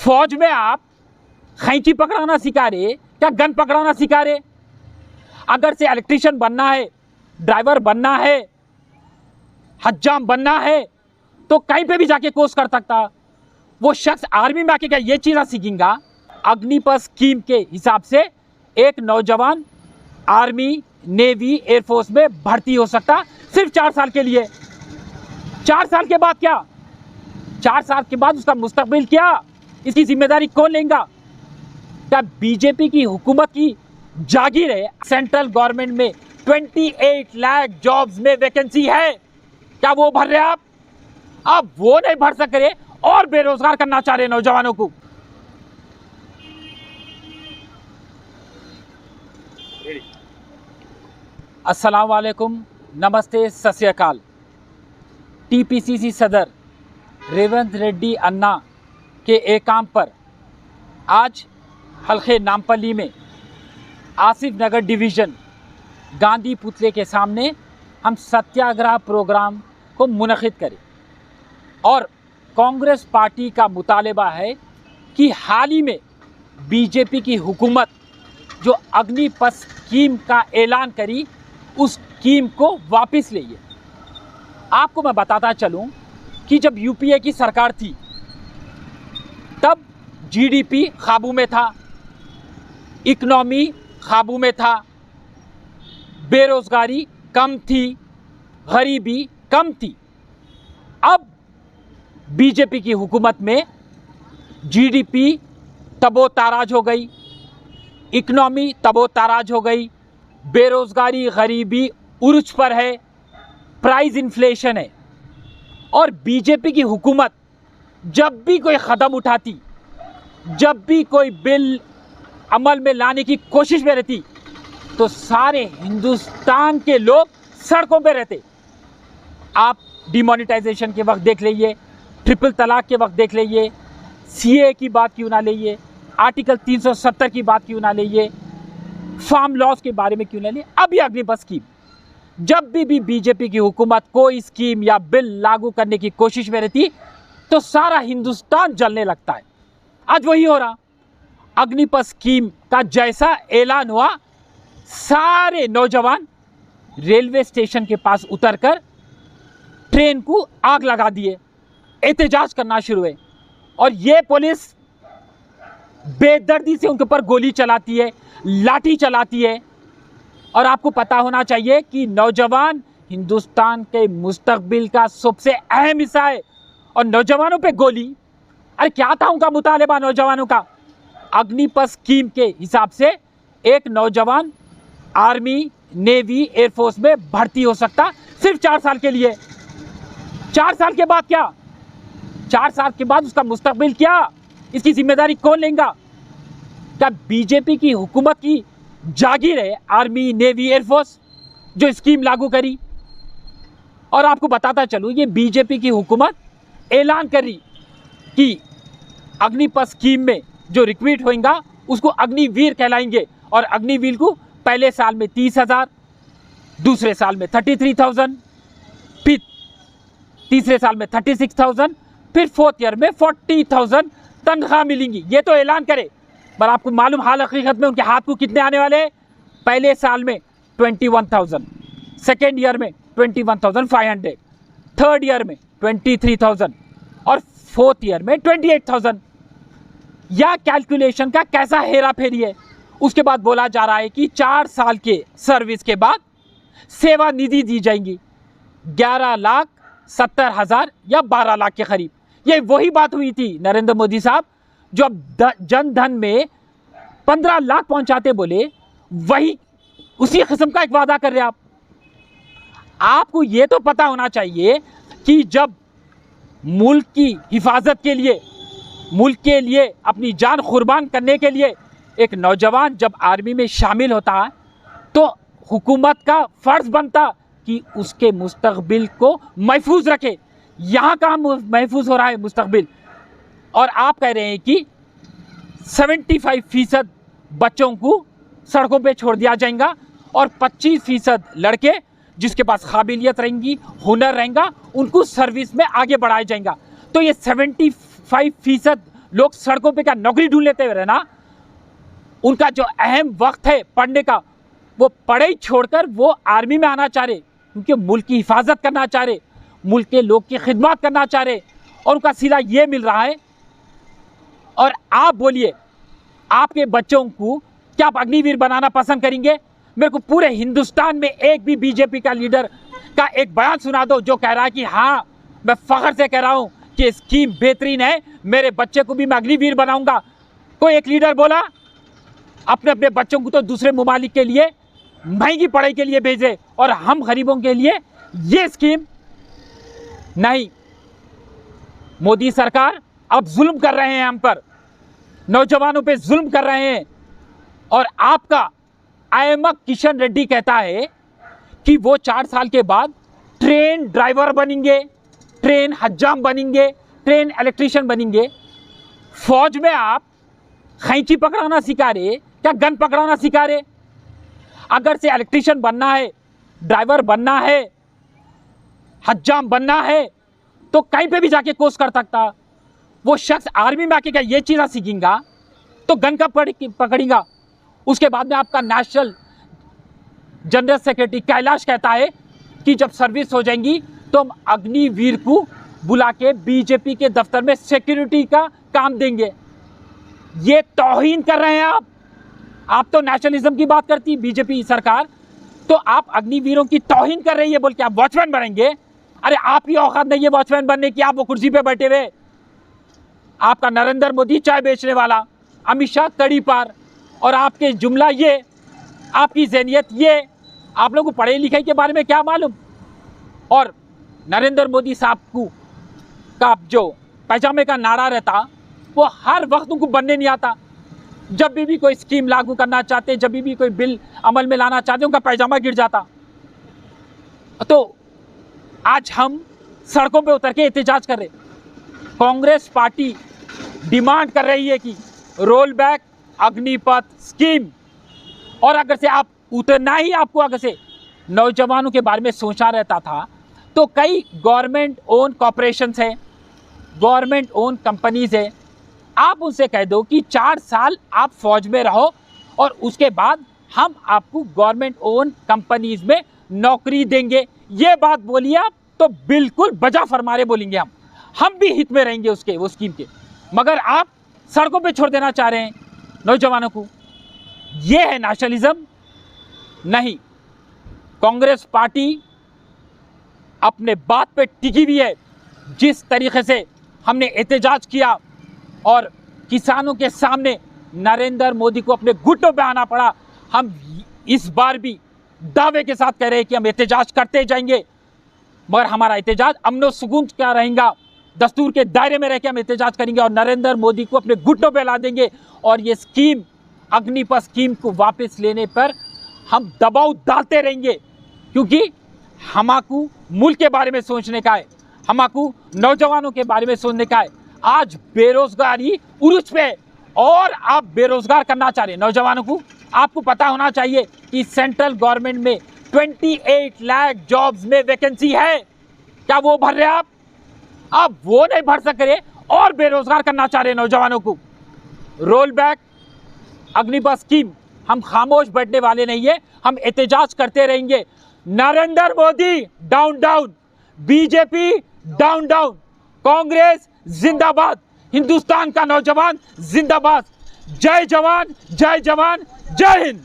फौज में आप खैंची पकड़ाना सिखा रहे क्या गन पकड़ाना सिखा रहे? अगर से इलेक्ट्रीशियन बनना है, ड्राइवर बनना है, हज्जाम बनना है तो कहीं पे भी जाके कोर्स कर सकता। वो शख्स आर्मी में आके क्या ये चीज़ सीखेगा? अग्निपथ स्कीम के हिसाब से एक नौजवान आर्मी, नेवी, एयरफोर्स में भर्ती हो सकता सिर्फ 4 साल के लिए। 4 साल के बाद क्या? 4 साल के बाद उसका मुस्तकबिल क्या? इसकी जिम्मेदारी कौन लेगा? क्या बीजेपी की हुकूमत की जागीर है? सेंट्रल गवर्नमेंट में 28 लाख जॉब्स में वैकेंसी है, क्या वो भर रहे आप? अब वो नहीं भर सक रहे और बेरोजगार करना चाह रहे नौजवानों को। अस्सलाम वालेकुम, नमस्ते, सत श्री अकाल। टीपीसीसी सदर रेवंत रेड्डी अन्ना के एकाम पर आज हल्के नामपल्ली में आसिफ नगर डिवीज़न गांधी पुतले के सामने हम सत्याग्रह प्रोग्राम को मुनक़िद करें और कांग्रेस पार्टी का मुतालबा है कि हाल ही में बीजेपी की हुकूमत जो अग्निपथ स्कीम का ऐलान करी उस स्कीम को वापस लिए। आपको मैं बताता चलूं कि जब यूपीए की सरकार थी तब जीडीपी काबू में था, इकोनॉमी काबू में था, बेरोजगारी कम थी, गरीबी कम थी। अब बीजेपी की हुकूमत में जीडीपी तबोताराज हो गई, इकोनॉमी तबोताराज हो गई, बेरोजगारी गरीबी उरूज पर है, प्राइस इन्फ्लेशन है। और बीजेपी की हुकूमत जब भी कोई कदम उठाती, जब भी कोई बिल अमल में लाने की कोशिश में रहती तो सारे हिंदुस्तान के लोग सड़कों पे रहते। आप डिमोनेटाइजेशन के वक्त देख लीजिए, ट्रिपल तलाक के वक्त देख लीजिए, सीए की बात क्यों ना लीजिए, आर्टिकल 370 की बात क्यों ना लीजिए, फार्म लॉज के बारे में क्यों ना लिए, अभी अग्निपथ स्कीम। जब भी बीजेपी की हुकूमत कोई स्कीम या बिल लागू करने की कोशिश में रहती तो सारा हिंदुस्तान जलने लगता है। आज वही हो रहा। अग्निपथ स्कीम का जैसा ऐलान हुआ, सारे नौजवान रेलवे स्टेशन के पास उतरकर ट्रेन को आग लगा दिए, एहतजाज करना शुरू हुए और ये पुलिस बेदर्दी से उनके ऊपर गोली चलाती है, लाठी चलाती है। और आपको पता होना चाहिए कि नौजवान हिंदुस्तान के मुस्तकबिल का सबसे अहम हिस्सा है और नौजवानों पे गोली। अरे क्या था उनका मुतालिबा नौजवानों का? अग्निपथ स्कीम के हिसाब से एक नौजवान आर्मी, नेवी, एयरफोर्स में भर्ती हो सकता सिर्फ 4 साल के लिए। 4 साल के बाद क्या? 4 साल के बाद उसका मुस्तकबिल क्या? इसकी जिम्मेदारी कौन लेगा? क्या बीजेपी की हुकूमत की जागीर है आर्मी, नेवी, एयरफोर्स जो स्कीम लागू करी? और आपको बताता चलूँ, ये बीजेपी की हुकूमत ऐलान करी कि अग्निपथ स्कीम में जो रिक्रूट होएगा उसको अग्निवीर कहलाएंगे और अग्निवीर को पहले साल में 30,000, दूसरे साल में 33,000, फिर तीसरे साल में 36,000, फिर 4th ईयर में 40,000 तनख्वाह मिलेंगी। ये तो ऐलान करे, पर आपको मालूम हाल हकीकत में उनके हाथ को कितने आने वाले हैं? पहले साल में 21,000, सेकेंड ईयर में 21,500, थर्ड ईयर में 23,000 और 4th ईयर में 28,000। या कैलकुलेशन का कैसा हेरा फेरी है? उसके बाद बोला जा रहा है कि 4 साल के सर्विस के बाद सेवा निधि दी जाएंगी 11,70,000 या 12 लाख के करीब। ये वही बात हुई थी नरेंद्र मोदी साहब जो अब जन धन में 15 लाख पहुंचाते बोले, वही उसी किस्म का एक वादा कर रहे आप। आपको ये तो पता होना चाहिए कि जब मुल्क की हिफाजत के लिए, मुल्क के लिए अपनी जान कुर्बान करने के लिए एक नौजवान जब आर्मी में शामिल होता है तो हुकूमत का फ़र्ज़ बनता कि उसके मुस्तकबिल को महफूज रखे। यहाँ कहाँ महफूज हो रहा है मुस्तकबिल? और आप कह रहे हैं कि 75% बच्चों को सड़कों पे छोड़ दिया जाएगा और 25% लड़के जिसके पास काबिलियत रहेंगी, हुनर रहेगा, उनको सर्विस में आगे बढ़ाया जाएगा। तो ये 75% लोग सड़कों पे क्या नौकरी ढूंढ लेते हुए ना, उनका जो अहम वक्त है पढ़ने का, वो पढ़ाई छोड़कर वो आर्मी में आना चाह रहे, क्योंकि मुल्क की हिफाजत करना चाह रहे, मुल्क के लोग की खिदमत करना चाह रहे, और उनका सिला ये मिल रहा है। और आप बोलिए, आपके बच्चों को क्या आप अग्निवीर बनाना पसंद करेंगे? मेरे को पूरे हिंदुस्तान में एक भी बीजेपी का लीडर का एक बयान सुना दो जो कह रहा है कि हाँ, मैं फख्र से कह रहा हूँ कि स्कीम बेहतरीन है, मेरे बच्चे को भी मैं अग्निवीर बनाऊंगा। कोई एक लीडर बोला? अपने अपने बच्चों को तो दूसरे ममालिक के लिए महंगी पढ़ाई के लिए भेजे, और हम गरीबों के लिए ये स्कीम नहीं। मोदी सरकार अब जुल्म कर रहे हैं हम पर, नौजवानों पे जुल्म कर रहे हैं। और आपका आईएमएफ किशन रेड्डी कहता है कि वो 4 साल के बाद ट्रेन ड्राइवर बनेंगे, ट्रेन हज्जाम बनेंगे, ट्रेन इलेक्ट्रीशियन बनेंगे। फौज में आप खैंची पकड़ाना सिखा रहे, क्या गन पकड़ाना सिखा रहे? अगर से इलेक्ट्रीशियन बनना है, ड्राइवर बनना है, हज्जाम बनना है, तो कहीं पे भी जाके कोर्स कर सकता। वो शख्स आर्मी में आके क्या ये चीज़ें सीखेगा तो गन का पकड़ेगा। उसके बाद में आपका नेशनल जनरल सेक्रेटरी कैलाश कहता है कि जब सर्विस हो जाएंगी तो हम अग्निवीर को बुला के बीजेपी के दफ्तर में सिक्योरिटी का काम देंगे। ये तौहीन कर रहे हैं आप तो नेशनलिज्म की बात करती बीजेपी सरकार, तो आप अग्निवीरों की तौहीन कर रही है बोल के आप वॉचमैन बनेंगे। अरे आप ही औकात नहीं है वॉचमैन बनने की, आप वो कुर्सी पे बैठे हुए। आपका नरेंद्र मोदी चाय बेचने वाला, अमित शाह तड़ी पार, और आपके जुमला ये, आपकी ज़हनियत ये, आप लोगों को पढ़े लिखे के बारे में क्या मालूम? और नरेंद्र मोदी साहब को का जो पैजामे का नारा रहता, वो हर वक्त उनको बनने नहीं आता। जब भी कोई स्कीम लागू करना चाहते, जब भी कोई बिल अमल में लाना चाहते, उनका पैजामा गिर जाता। तो आज हम सड़कों पे उतर के एहतजाज कर रहे। कांग्रेस पार्टी डिमांड कर रही है कि रोल बैक अग्निपथ स्कीम, और अगर से आप उतना ही आपको अगर से नौजवानों के बारे में सोचा रहता था, तो कई गवर्नमेंट ओन कॉरपोरेशंस है, गवर्नमेंट ओन कंपनीज है, आप उनसे कह दो कि 4 साल आप फौज में रहो और उसके बाद हम आपको गवर्नमेंट ओन कंपनीज में नौकरी देंगे। ये बात बोलिए आप तो बिल्कुल बजा फरमारे बोलेंगे हम भी हित में रहेंगे उसके, वो स्कीम के। मगर आप सड़कों पे छोड़ देना चाह रहे हैं नौजवानों को। ये है नेशनलिज्म? नहीं। कांग्रेस पार्टी अपने बात पे टिकी हुई है। जिस तरीके से हमने एहतजाज किया और किसानों के सामने नरेंद्र मोदी को अपने घुटनों पे आना पड़ा, हम इस बार भी दावे के साथ कह रहे हैं कि हम एहतजाज करते जाएंगे, मगर हमारा एहतजाज अमन सुकून का रहेगा, दस्तूर के दायरे में रह के हम एहतजाज करेंगे और नरेंद्र मोदी को अपने घुटनों पे ला देंगे। और ये स्कीम, अग्निपथ स्कीम को वापस लेने पर हम दबाव डालते रहेंगे, क्योंकि हमाकू मुल्क के बारे में सोचने का है, हमाकू नौजवानों के बारे में सोचने का है। आज बेरोजगारी उरूज पे, और आप बेरोजगार करना चाह रहे हैं नौजवानों को। आपको पता होना चाहिए कि सेंट्रल गवर्नमेंट में 28 लाख जॉब्स में वैकेंसी है। क्या वो भर रहे आप वो नहीं भर सक रहे और बेरोजगार करना चाह रहे हैं नौजवानों को। रोल बैक अग्निपथ स्कीम, हम खामोश बैठने वाले नहीं है, हम एहतजाज करते रहेंगे। Narendra Modi down down, BJP down down, Congress जिंदाबाद, हिंदुस्तान का नौजवान जिंदाबाद। जय जवान, जय जवान, जय हिंद।